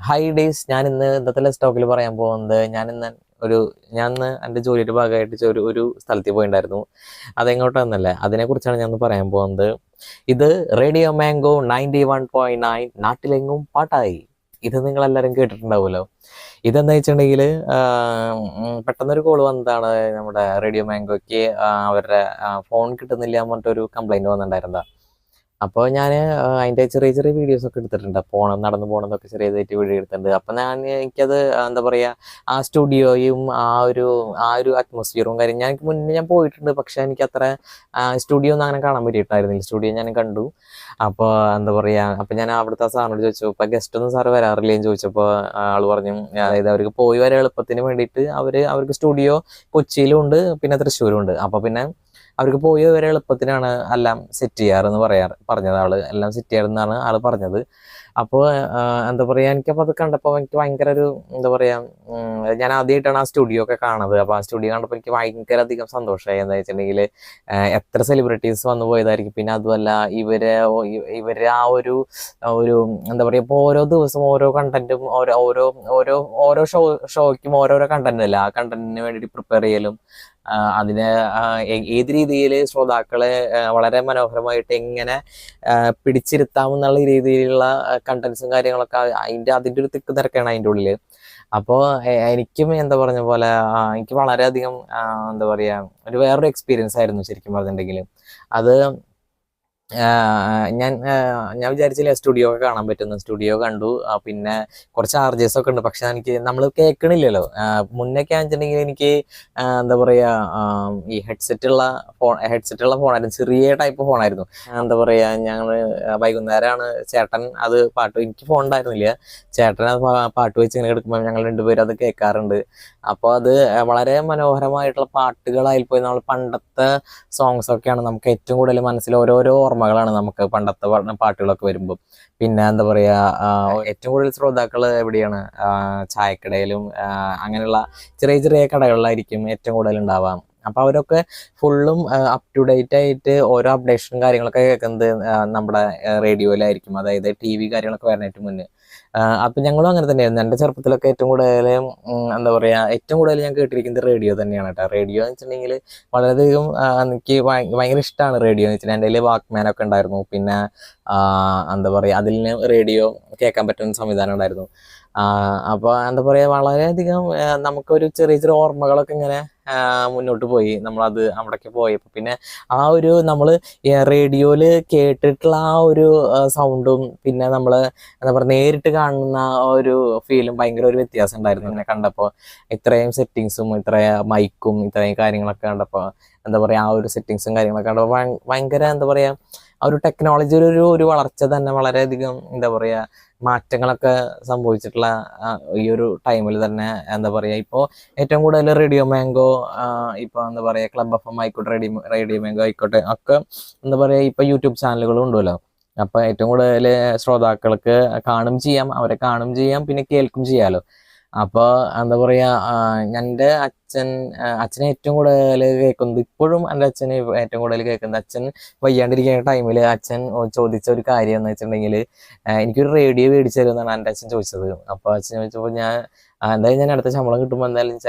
High days. ഞാൻ ഇന്നത്തെ സ്റ്റോക്കിൽ പറയാൻ പോകുന്നത് ഞാൻ ഇന്ന് എൻ്റെ ജോലിയുടെ ഭാഗമായിട്ട് ഒരു സ്ഥലത്തിൽ പോയിട്ടുണ്ടായിരുന്നു. അതെങ്ങോട്ടാന്നല്ലേ, അതിനെക്കുറിച്ചാണ് ഞാൻ പറയാൻ പോകുന്നത്. ഇത് റേഡിയോ മാംഗോ 91.9 നാട്ടിലെങ്ങും പാട്ടായി. ഇത് നിങ്ങളെല്ലാവരും കേട്ടിട്ടുണ്ടാവുമല്ലോ. ഇതെന്താ വെച്ചിട്ടുണ്ടെങ്കിൽ പെട്ടെന്നൊരു കോൾ വന്നതാണ്. നമ്മുടെ റേഡിയോ മാംഗോയ്ക്ക് അവരുടെ ഫോൺ കിട്ടുന്നില്ല എന്ന് പറഞ്ഞിട്ടൊരു കംപ്ലൈൻറ്റ് വന്നിട്ടുണ്ടായിരുന്നതാ. അപ്പോൾ ഞാൻ അതിൻ്റെ ചെറിയ ചെറിയ വീഡിയോസൊക്കെ എടുത്തിട്ടുണ്ട്. നടന്നു പോകണമെന്നൊക്കെ ചെറിയതായിട്ട് വീഡിയോ എടുത്തിട്ടുണ്ട്. അപ്പം എനിക്കത് എന്താ പറയുക, ആ സ്റ്റുഡിയോയും ആ ഒരു അറ്റ്മോസ്ഫിയറും കാര്യം ഞാൻ മുന്നേ പോയിട്ടുണ്ട്. പക്ഷേ എനിക്ക് അത്ര സ്റ്റുഡിയോ ഒന്നും അങ്ങനെ കാണാൻ പറ്റിയിട്ടായിരുന്നില്ല. സ്റ്റുഡിയോ ഞാൻ കണ്ടു. അപ്പോൾ എന്താ പറയുക, അപ്പം ഞാൻ അവിടുത്തെ സാറിനോട് ചോദിച്ചു, ഇപ്പോൾ ഗസ്റ്റ് ഒന്നും സാറ് വരാറില്ലേ എന്ന് ചോദിച്ചപ്പോൾ ആൾ പറഞ്ഞു, അതായത് അവർക്ക് പോയി വരെ എളുപ്പത്തിന് വേണ്ടിയിട്ട് അവർക്ക് സ്റ്റുഡിയോ കൊച്ചിയിലും ഉണ്ട്, പിന്നെ തൃശ്ശൂരും ഉണ്ട്. അപ്പോൾ പിന്നെ അവർക്ക് പോയി വരെ എളുപ്പത്തിനാണ് എല്ലാം സെറ്റ് ചെയ്യാറെന്ന് പറഞ്ഞത് ആള്. എല്ലാം സെറ്റ് ചെയ്യാറെന്നാണ് ആള് പറഞ്ഞത്. അപ്പോൾ എന്താ പറയുക, എനിക്കപ്പോൾ അത് കണ്ടപ്പോൾ എനിക്ക് ഭയങ്കര ഒരു എന്താ പറയുക, ഞാൻ ആദ്യമായിട്ടാണ് ആ സ്റ്റുഡിയോ ഒക്കെ കാണുന്നത്. അപ്പോൾ ആ സ്റ്റുഡിയോ കണ്ടപ്പോൾ എനിക്ക് ഭയങ്കര അധികം സന്തോഷമായി. എന്താ വെച്ചിട്ടുണ്ടെങ്കിൽ എത്ര സെലിബ്രിറ്റീസ് വന്നു പോയതായിരിക്കും. പിന്നെ അതുമല്ല ഇവര് ആ ഒരു എന്താ പറയുക, ഇപ്പോൾ ഓരോ ദിവസം ഓരോ കണ്ടന്റും ഓരോ ഷോയ്ക്കും ഓരോരോ കണ്ടന്റ് അല്ല, ആ കണ്ടന്റിന് വേണ്ടിയിട്ട് പ്രിപ്പയർ ചെയ്യലും അതിനെ ഏത് രീതിയിൽ ശ്രോതാക്കളെ വളരെ മനോഹരമായിട്ട് എങ്ങനെ പിടിച്ചിരുത്താമെന്നുള്ള രീതിയിലുള്ള കണ്ടന്റ്സും കാര്യങ്ങളൊക്കെ അതിൻ്റെ ഒരു തിക്ക് തിരക്കാണ് അതിൻ്റെ ഉള്ളിൽ. അപ്പോൾ എനിക്കും എന്താ പറഞ്ഞ പോലെ എനിക്ക് വളരെയധികം എന്താ പറയുക, വേറൊരു എക്സ്പീരിയൻസ് ആയിരുന്നു ശരിക്കും പറഞ്ഞിട്ടുണ്ടെങ്കിൽ. അത് ഞാൻ വിചാരിച്ചില്ല സ്റ്റുഡിയോ ഒക്കെ കാണാൻ പറ്റുന്നു. സ്റ്റുഡിയോ കണ്ടു. പിന്നെ കുറച്ച് ചാർജസ് ഒക്കെ ഉണ്ട്. പക്ഷെ നമ്മൾ കേൾക്കണില്ലല്ലോ. മുന്നൊക്കെ ആണെന്നുണ്ടെങ്കിൽ എനിക്ക് എന്താ പറയുക, ഈ ഹെഡ്സെറ്റുള്ള ഫോണായിരുന്നു. ചെറിയ ടൈപ്പ് ഫോണായിരുന്നു. എന്താ പറയുക, ഞങ്ങൾ വൈകുന്നേരമാണ് ചേട്ടൻ അത് എനിക്ക് ഫോൺ ഉണ്ടായിരുന്നില്ല. ചേട്ടൻ അത് പാട്ട് വെച്ച് ഇങ്ങനെ എടുക്കുമ്പോൾ ഞങ്ങൾ രണ്ടുപേരും അത് കേൾക്കാറുണ്ട്. അപ്പോൾ അത് വളരെ മനോഹരമായിട്ടുള്ള പാട്ടുകളായിപ്പോയി. നമ്മൾ പണ്ടത്തെ സോങ്സ് ഒക്കെയാണ് നമുക്ക് ഏറ്റവും കൂടുതൽ മനസ്സിൽ ഓരോരോ ഓർമ്മകളാണ് നമുക്ക് പണ്ടത്തെ പാട്ടുകളൊക്കെ വരുമ്പോൾ. പിന്നെ എന്താ പറയുക, ഏറ്റവും കൂടുതൽ ശ്രോതാക്കൾ എവിടെയാണ്, ചായക്കടയിലും അങ്ങനെയുള്ള ചെറിയ ചെറിയ കടകളിലായിരിക്കും ഏറ്റവും കൂടുതൽ ഉണ്ടാവാം. അപ്പോൾ അവരൊക്കെ ഫുള്ളും അപ് ടു ഡേറ്റ് ആയിട്ട് ഓരോ അപ്ഡേഷനും കാര്യങ്ങളൊക്കെ കേൾക്കുന്നത് നമ്മുടെ റേഡിയോയിലായിരിക്കും. അതായത് TV കാര്യങ്ങളൊക്കെ വരാനായിട്ട് മുന്നേ. അപ്പം ഞങ്ങളും അങ്ങനെ തന്നെയായിരുന്നു. എൻ്റെ ചെറുപ്പത്തിലൊക്കെ ഏറ്റവും കൂടുതൽ എന്താ പറയുക, ഏറ്റവും കൂടുതൽ ഞാൻ കേട്ടിരിക്കുന്നത് റേഡിയോ തന്നെയാണ് കേട്ടോ. റേഡിയോ എന്ന് വെച്ചിട്ടുണ്ടെങ്കിൽ വളരെയധികം എനിക്ക് ഭയങ്കര ഇഷ്ടമാണ് റേഡിയോ എന്ന് വെച്ചിട്ടുണ്ടെങ്കിൽ. എൻ്റെ കയ്യിൽ വാക്ക്മാനൊക്കെ ഉണ്ടായിരുന്നു. പിന്നെ എന്താ പറയുക, അതിൽ റേഡിയോ കേൾക്കാൻ പറ്റുന്ന സംവിധാനം ഉണ്ടായിരുന്നു. അപ്പോൾ എന്താ പറയുക, വളരെയധികം നമുക്കൊരു ചെറിയ ചെറിയ ഓർമ്മകളൊക്കെ ഇങ്ങനെ മുന്നോട്ട് പോയി. നമ്മളത് അവിടേക്ക് പോയപ്പോൾ പിന്നെ നമ്മൾ റേഡിയോയിൽ കേട്ടിട്ടുള്ള ആ ഒരു സൗണ്ടും പിന്നെ നമ്മൾ എന്താ പറയുക നേരിട്ട് കാണുന്ന ഒരു ഫീലും ഭയങ്കര ഒരു വ്യത്യാസം ഉണ്ടായിരുന്നു. ഇങ്ങനെ കണ്ടപ്പോൾ ഇത്രയും സെറ്റിങ്സും ഇത്രയും മൈക്കും ഇത്രയും കാര്യങ്ങളൊക്കെ കണ്ടപ്പോൾ എന്താ പറയുക, ആ ഒരു സെറ്റിങ്സും കാര്യങ്ങളൊക്കെ കണ്ടപ്പോൾ ഭയങ്കര എന്താ പറയുക, ആ ഒരു ടെക്നോളജിയിൽ ഒരു വളർച്ച തന്നെ വളരെയധികം എന്താ പറയുക മാറ്റങ്ങളൊക്കെ സംഭവിച്ചിട്ടുള്ള ഈ ഒരു ടൈമിൽ തന്നെ എന്താ പറയുക, ഇപ്പോൾ ഏറ്റവും കൂടുതൽ റേഡിയോ മാംഗോ, ഇപ്പോൾ എന്താ പറയുക ക്ലബ് FM ആയിക്കോട്ടെ, റേഡിയോ മാംഗോ ആയിക്കോട്ടെ ഒക്കെ എന്താ പറയുക, ഇപ്പോൾ യൂട്യൂബ് ചാനലുകളും ഉണ്ടല്ലോ. അപ്പോൾ ഏറ്റവും കൂടുതൽ ശ്രോതാക്കൾക്ക് കാണും ചെയ്യാം, അവരെ കാണും ചെയ്യാം, പിന്നെ കേൾക്കും ചെയ്യാമല്ലോ. അപ്പോൾ എന്താ പറയുക, എൻ്റെ അച്ഛനെ ഏറ്റവും കൂടുതൽ കേൾക്കുന്നത്, ഇപ്പോഴും എൻ്റെ അച്ഛന് ഏറ്റവും കൂടുതൽ കേൾക്കുന്നത്, അച്ഛൻ വയ്യാണ്ടിരിക്കുന്ന ടൈമിൽ അച്ഛൻ ചോദിച്ച ഒരു കാര്യം എന്ന് വെച്ചിട്ടുണ്ടെങ്കിൽ, എനിക്കൊരു റേഡിയോ മേടിച്ചു തരുമെന്നാണ് എൻ്റെ അച്ഛൻ ചോദിച്ചത്. അപ്പോൾ അച്ഛൻ ചോദിച്ചപ്പോൾ എന്തായാലും ഞാൻ അടുത്ത ശമ്പളം കിട്ടുമ്പോൾ എന്തായാലും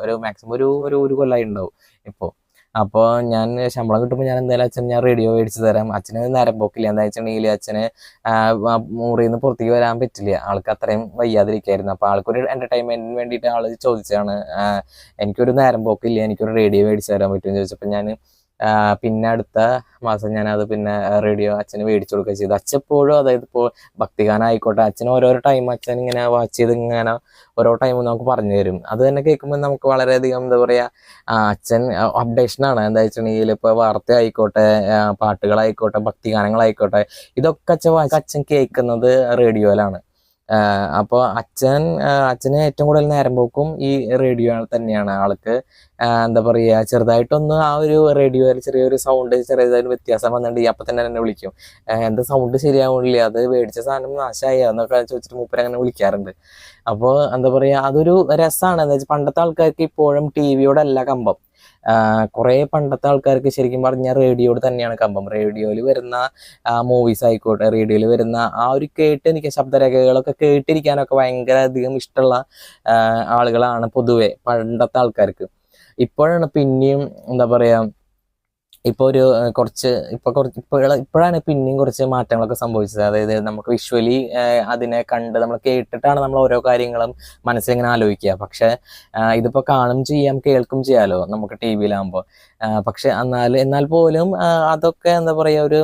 ഒരു മാക്സിമം ഒരു കൊല്ലമായി ഉണ്ടാവും ഇപ്പോൾ. അപ്പോൾ ഞാൻ ശമ്പളം കിട്ടുമ്പോൾ ഞാൻ എന്തായാലും ഞാൻ റേഡിയോ മേടിച്ച് തരാം. അച്ഛന് നേരം പോക്കില്ല. എന്താ വെച്ചിട്ടുണ്ടെങ്കിൽ അച്ഛന് മുറിയിൽ നിന്ന് പുറത്തേക്ക് വരാൻ പറ്റില്ല. ആൾക്ക് അത്രയും വയ്യാതിരിക്കായിരുന്നു. അപ്പോൾ ആൾക്കൊരു എൻ്റർടൈൻമെൻറ്റിന് വേണ്ടിയിട്ട് ആൾ ചോദിച്ചതാണ്, എനിക്കൊരു നേരം പോക്കില്ല, എനിക്കൊരു റേഡിയോ മേടിച്ച് തരാൻ പറ്റുമെന്ന് ചോദിച്ചപ്പോൾ ഞാൻ പിന്നെ അടുത്ത മാസം ഞാനത് പിന്നെ റേഡിയോ അച്ഛന് മേടിച്ചു കൊടുക്കുക ചെയ്തു. അച്ഛൻ എപ്പോഴും, അതായത് ഇപ്പോൾ ഭക്തിഗാനം ആയിക്കോട്ടെ, അച്ഛന് ഓരോരോ ടൈം അച്ഛൻ ഇങ്ങനെ വാച്ച് ചെയ്ത് ഇങ്ങനെ ഓരോ ടൈമും നമുക്ക് പറഞ്ഞു തരും. അത് തന്നെ കേൾക്കുമ്പോൾ നമുക്ക് വളരെയധികം എന്താ പറയുക, അച്ഛൻ അപ്ഡേഷനാണ്. എന്താ വെച്ചിട്ടുണ്ടെങ്കിൽ ഇപ്പോൾ വാർത്ത ആയിക്കോട്ടെ, പാട്ടുകളായിക്കോട്ടെ, ഭക്തിഗാനങ്ങളായിക്കോട്ടെ, ഇതൊക്കെ അച്ഛൻ കേൾക്കുന്നത് റേഡിയോയിലാണ്. അപ്പോൾ അച്ഛന് ഏറ്റവും കൂടുതൽ നേരം പോക്കും ഈ റേഡിയോ തന്നെയാണ്. ആൾക്ക് എന്താ പറയുക, ചെറുതായിട്ടൊന്ന് ആ ഒരു റേഡിയോയിൽ ചെറിയൊരു സൗണ്ട് ചെറിയതായിട്ട് വ്യത്യാസം വന്നിട്ടുണ്ടെങ്കിൽ അപ്പം തന്നെ എന്നെ വിളിക്കും. എന്താ സൗണ്ട് ശരിയാവില്ല, അത് മേടിച്ച സാധനം നാശമായി എന്നൊക്കെ ചോദിച്ചിട്ട് മൂപ്പര് അങ്ങനെ വിളിക്കാറുണ്ട്. അപ്പോൾ എന്താ പറയുക, അതൊരു രസമാണ്. എന്താ വെച്ചാൽ പണ്ടത്തെ ആൾക്കാർക്ക് ഇപ്പോഴും TV യോടല്ല കമ്പം. കുറേ പണ്ടത്തെ ആൾക്കാർക്ക് ശരിക്കും പറഞ്ഞാൽ റേഡിയോയോട് തന്നെയാണ് കമ്പം. റേഡിയോയിൽ വരുന്ന മൂവീസ് ആയിക്കോട്ടെ, റേഡിയോയിൽ വരുന്ന ആ ഒരു എനിക്ക് ശബ്ദരേഖകളൊക്കെ കേട്ടിരിക്കാനൊക്കെ ഭയങ്കര അധികം ഇഷ്ടമുള്ള ആളുകളാണ് പൊതുവെ പണ്ടത്തെ ആൾക്കാർക്ക്. ഇപ്പോഴാണ് പിന്നെയും എന്താ പറയാ, ഇപ്പോൾ ഇപ്പോഴാണ് പിന്നെയും കുറച്ച് മാറ്റങ്ങളൊക്കെ സംഭവിച്ചത്. അതായത് നമുക്ക് വിഷ്വലി അതിനെ കണ്ട് നമ്മൾ കേട്ടിട്ടാണ് നമ്മൾ ഓരോ കാര്യങ്ങളും മനസ്സിലിങ്ങനെ ആലോചിക്കുക. പക്ഷെ ഇതിപ്പോൾ കാണും ചെയ്യാം, കേൾക്കും ചെയ്യാലോ നമുക്ക് ടി വിയിലാകുമ്പോൾ. പക്ഷെ എന്നാൽ പോലും അതൊക്കെ എന്താ പറയുക, ഒരു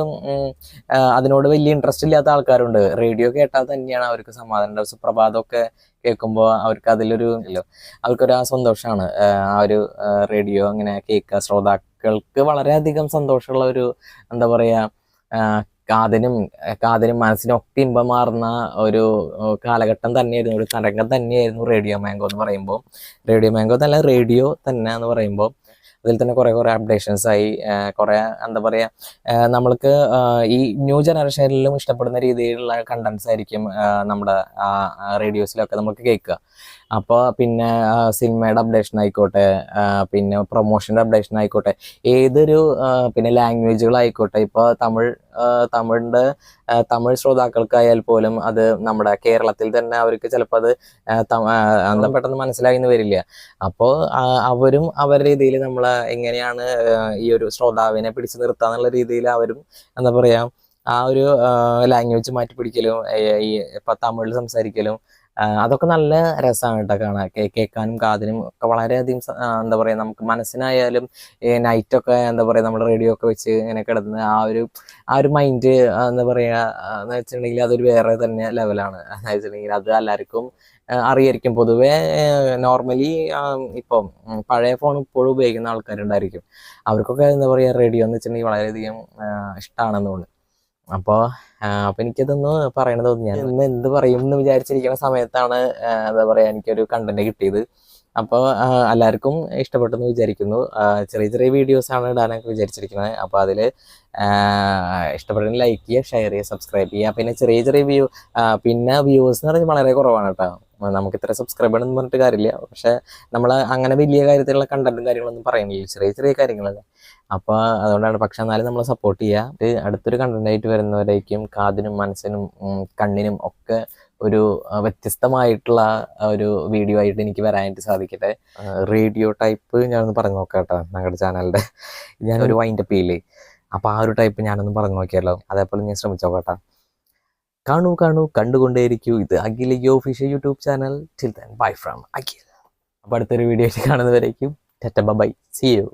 അതിനോട് വലിയ ഇൻട്രസ്റ്റ് ഇല്ലാത്ത ആൾക്കാരുണ്ട്. റേഡിയോ കേട്ടാൽ തന്നെയാണ് അവർക്ക് സമാധാനം. സുപ്രഭാതമൊക്കെ കേൾക്കുമ്പോൾ അവർക്ക് അവർക്കൊരു സന്തോഷമാണ് ആ ഒരു റേഡിയോ അങ്ങനെ കേൾക്കുക. ശ്രോതാക്കൾക്ക് വളരെയധികം സന്തോഷമുള്ള ഒരു എന്താ പറയുക, കാതിനും മനസ്സിനും ഒക്കെ ഇമ്പമാർന്ന ഒരു കാലഘട്ടം തന്നെയായിരുന്നു, ഒരു തരംഗം തന്നെയായിരുന്നു റേഡിയോ മാംഗോ എന്ന് പറയുമ്പോൾ. റേഡിയോ മാംഗോ എന്നല്ല, റേഡിയോ തന്നെ എന്ന് പറയുമ്പോൾ അതിൽ തന്നെ കുറേ അപ്ഡേഷൻസ് ആയി. കുറേ എന്താ പറയുക, നമ്മൾക്ക് ഈ ന്യൂ ജനറേഷനിലും ഇഷ്ടപ്പെടുന്ന രീതിയിലുള്ള കണ്ടന്റ്സ് ആയിരിക്കും നമ്മുടെ റേഡിയോസിലൊക്കെ നമുക്ക് കേൾക്കുക. അപ്പോൾ പിന്നെ സിനിമയുടെ അപ്ഡേഷൻ ആയിക്കോട്ടെ, പിന്നെ പ്രൊമോഷൻ്റെ അപ്ഡേഷൻ ആയിക്കോട്ടെ, ഏതൊരു പിന്നെ ലാംഗ്വേജുകളായിക്കോട്ടെ. ഇപ്പോൾ തമിഴ് ശ്രോതാക്കൾക്കായാൽ പോലും അത് നമ്മുടെ കേരളത്തിൽ തന്നെ അവർക്ക് ചിലപ്പോൾ അത് എന്താ പെട്ടെന്ന് മനസ്സിലായി എന്ന് വരില്ല. അപ്പോൾ അവരും അവരുടെ രീതിയിൽ നമ്മൾ എങ്ങനെയാണ് ഈ ഒരു ശ്രോതാവിനെ പിടിച്ചു നിർത്തുക എന്നുള്ള രീതിയിൽ അവരും എന്താ പറയുക, ആ ഒരു ലാംഗ്വേജ് മാറ്റി പിടിക്കലും ഇപ്പം തമിഴിൽ സംസാരിക്കലും അതൊക്കെ നല്ല രസമാണ് കേട്ടോ കാണാൻ, കേൾക്കാനും കാതിനും ഒക്കെ വളരെയധികം എന്താ പറയുക, നമുക്ക് മനസ്സിനായാലും നൈറ്റൊക്കെ എന്താ പറയുക നമ്മൾ റേഡിയോ ഒക്കെ വെച്ച് ഇങ്ങനെ കിടന്ന് ആ ഒരു മൈൻഡ് എന്താ പറയുക എന്ന് വെച്ചിട്ടുണ്ടെങ്കിൽ അതൊരു വേറെ തന്നെ ലെവലാണ്. എന്ന് വെച്ചിട്ടുണ്ടെങ്കിൽ അത് എല്ലാവർക്കും അറിയായിരിക്കും. പൊതുവേ നോർമലി ഇപ്പം പഴയ ഫോൺ ഇപ്പോഴും ഉപയോഗിക്കുന്ന ആൾക്കാരുണ്ടായിരിക്കും. അവർക്കൊക്കെ എന്താ പറയുക, റേഡിയോ എന്ന് വെച്ചിട്ടുണ്ടെങ്കിൽ വളരെയധികം ഇഷ്ടമാണെന്നുകൊണ്ട്. അപ്പോൾ എനിക്കതൊന്ന് പറയണത് തോന്നി. ഞാൻ ഇന്ന് എന്ത് പറയും എന്ന് വിചാരിച്ചിരിക്കുന്ന സമയത്താണ് എന്താ പറയുക എനിക്കൊരു കണ്ടന്റ് കിട്ടിയത്. അപ്പോൾ എല്ലാവർക്കും ഇഷ്ടപ്പെട്ടെന്ന് വിചാരിക്കുന്നു. ചെറിയ വീഡിയോസാണ് ഇടാനൊക്കെ വിചാരിച്ചിരിക്കുന്നത്. അപ്പോൾ അതിൽ ഇഷ്ടപ്പെട്ടെങ്കിൽ ലൈക്ക് ചെയ്യുക, ഷെയർ ചെയ്യുക, സബ്സ്ക്രൈബ് ചെയ്യുക. പിന്നെ ചെറിയ പിന്നെ വ്യൂവേഴ്സ് എന്ന് പറഞ്ഞാൽ വളരെ കുറവാണ് കേട്ടോ. നമുക്ക് ഇത്ര സബ്സ്ക്രൈബ് എന്ന് പറഞ്ഞിട്ട് കാര്യമില്ല. പക്ഷെ നമ്മൾ അങ്ങനെ വലിയ കാര്യത്തിലുള്ള കണ്ടന്റും കാര്യങ്ങളൊന്നും പറയുന്നില്ല, ചെറിയ കാര്യങ്ങളല്ലേ. അപ്പോൾ അതുകൊണ്ടാണ്. പക്ഷെ എന്നാലും നമ്മൾ സപ്പോർട്ട് ചെയ്യുക. അടുത്തൊരു കണ്ടന്റായിട്ട് വരുന്നവരേക്കും കാതിനും മനസ്സിനും കണ്ണിനും ഒക്കെ ഒരു വ്യത്യസ്തമായിട്ടുള്ള ഒരു വീഡിയോ ആയിട്ട് എനിക്ക് വരാനായിട്ട് സാധിക്കട്ടെ. റേഡിയോ ടൈപ്പ് ഞാനൊന്ന് പറഞ്ഞു നോക്കാം കേട്ടോ ഞങ്ങളുടെ ചാനലിൻ്റെ. ഞാനൊരു വൈൻഡപ്പ് ചെയ്യില്ലേ, അപ്പോൾ ആ ഒരു ടൈപ്പ് ഞാനൊന്ന് പറഞ്ഞു നോക്കിയല്ലോ. അതേപോലെ ഞാൻ ശ്രമിച്ചു നോക്കട്ടെ. കാണൂ കണ്ടുകൊണ്ടേയിരിക്കൂ. ഇത് Akhil official YouTube channel. Till then bye from Akhil. അപ്പോൾ അടുത്തൊരു വീഡിയോ ആയിട്ട് കാണുന്നവരേക്കും ബൈ, സീ യു.